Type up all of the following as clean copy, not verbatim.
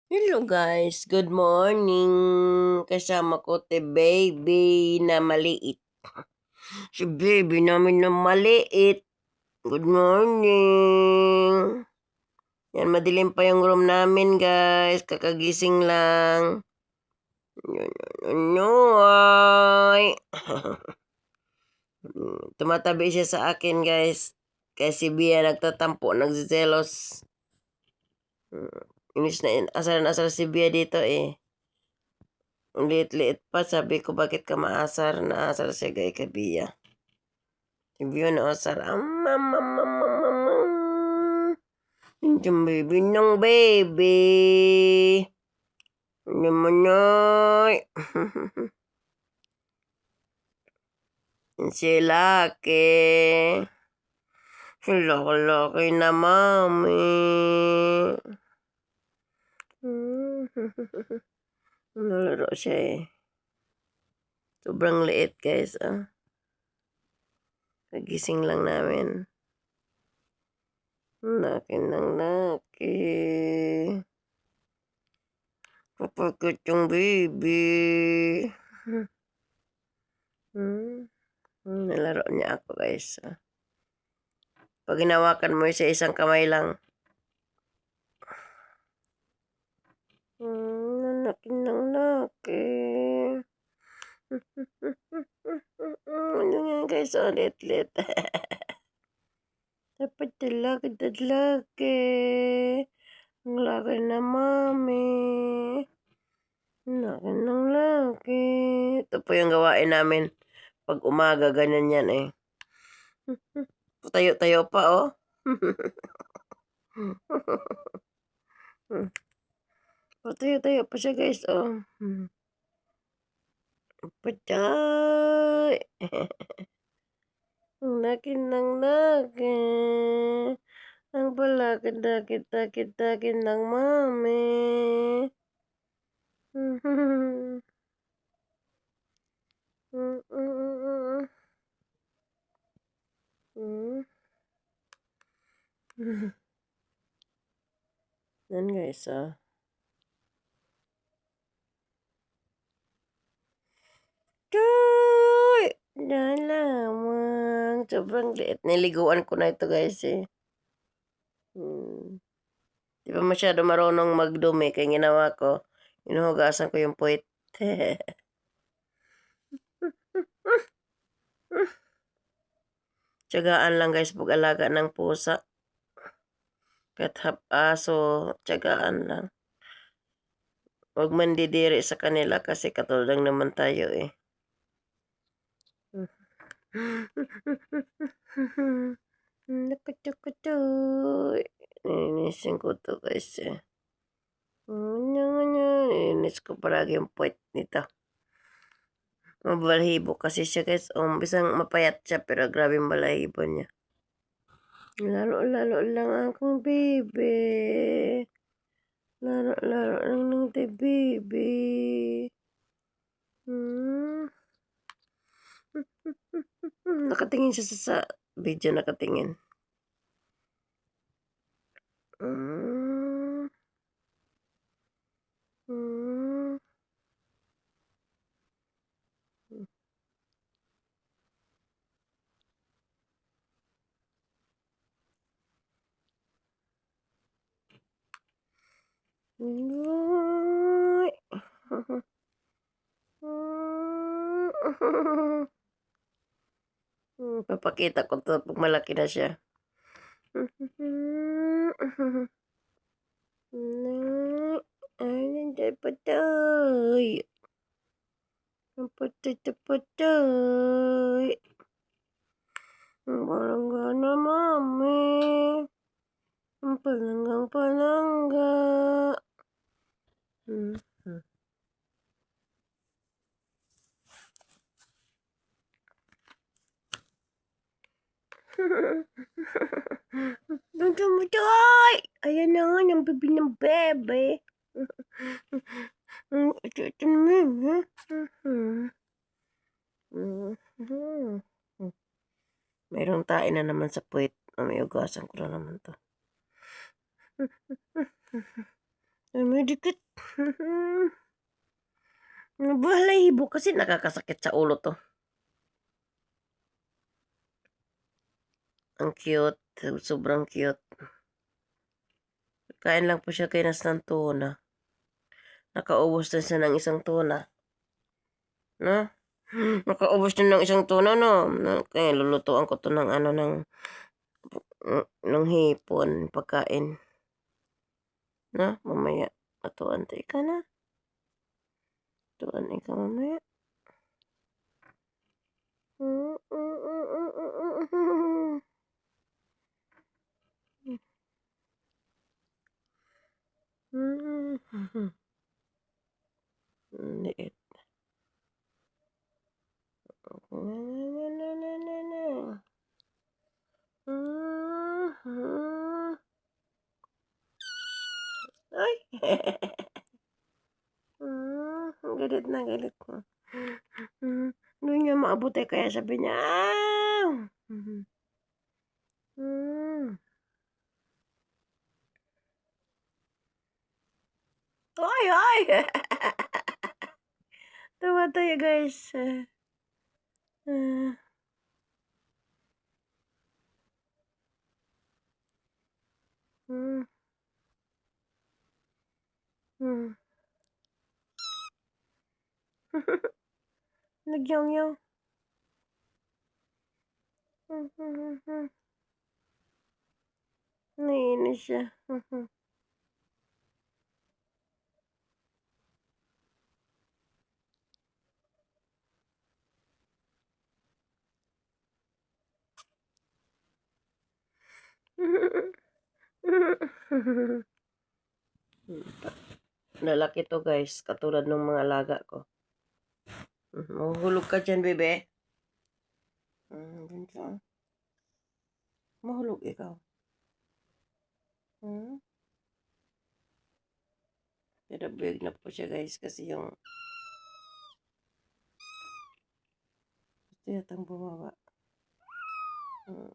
Hello guys, good morning. Kasama ko te baby na maliit. Si baby namin na maliit. Good morning. Yan, madilim pa yung room namin guys. Kakagising lang. Noy. Tumatabi siya sa akin guys. Kasi Bia nagtatampo, nagsiselos. Inis na asar si Bia dito eh. Ang liit-liit pa, sabi ko bakit ka maasar? Naasar siya gay kabiya. Sabi yun, naasar. Yung baby ng baby. Namanay. Si laki. Si laki na mami. Nalaro siya eh. Sobrang liit guys. Nagising lang namin. Laki ng laki. Kapagkat yung baby. Nalaro niya ako guys. Pag hinawakan mo sa isang kamay lang. Laki ng laki. Ano yan guys, ulit-lit. Dapat laki. Ang laki na mami. Laki ng laki. Ito po yung gawain namin. Pag umaga, ganyan yan eh. Tayo-tayo pa oh. Tayo-tayo pa siya guys oh. Patay. Ang laki ng laki. Ang palakit-dakit ng mami. Yan guys Choy! Lamang. Sobrang liit. Niliguan ko na ito guys eh. Di ba masyado marunong magdumi. Kaya ginawa ko, inuhugasan ko yung puwit. Tiyagaan lang guys pag-alaga ng pusa. Kahit aso, tiyagaan lang. Huwag mandidiri sa kanila kasi katulad naman tayo eh. Nakatukutoy. Inisin ko to guys eh. Inis ko paragi yung puwet nito. Mabalahibo kasi siya guys. Bisang mapayat siya pero grabe yung balahibo niya. Laro-laro lang akong baby. Laro-laro lang ng baby. Nakatingin siya sa video, nakatingin. Papakita ko to pag malaki na siya. Ay, nandiyan pa tayo. Patay. Palangga na mami. Palanggang-palangga. Tumatay! Ayan na nga, ng bebe ng bebe. Ito naman, mayroong tae na naman sa puwit. May ugasan ko na naman to. Ay, may dikit. Balahibo kasi nakakasakit sa ulo to. Ang cute. Sobrang cute. Kain lang po siya kinas ng tuna. Nakaubos na siya ng isang tuna. No? Nakaubos na ng isang tuna, no? Kaya lulutuan ko to ng ano, ng hipon, pagkain. No? Mamaya. Atuan to ika na. Atuan ika mamaya. Liit. Ay! Galit na galit ko. Hindi niya maabot kaya sabi niya, Ay, ay! Tawa tayo guys. Nagyaw-yaw. Naiinis siya. Lalaki to guys, katulad ng mga alaga ko. Mahulog ka dyan, bebe. Mahulog ikaw. Pero big na po siya guys kasi yung gusto yatang bumaba. Doon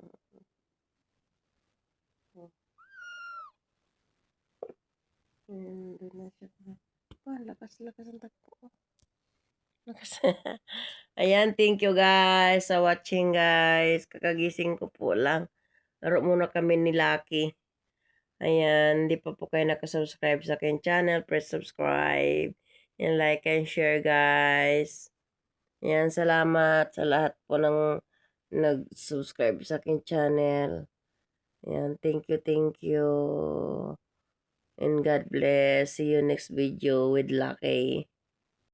na siya. Lakas-lakas ang takbo. Lakas. Ayan, thank you guys sa watching guys. Kakagising ko po lang. Laro muna kami ni Lucky. Ayan, hindi pa po kayo nakasubscribe sa akin channel. Press subscribe. And like and share guys. Ayan, salamat sa lahat po ng nag-subscribe sa akin channel. Ayan, thank you, thank you. And God bless. See you next video with Lucky.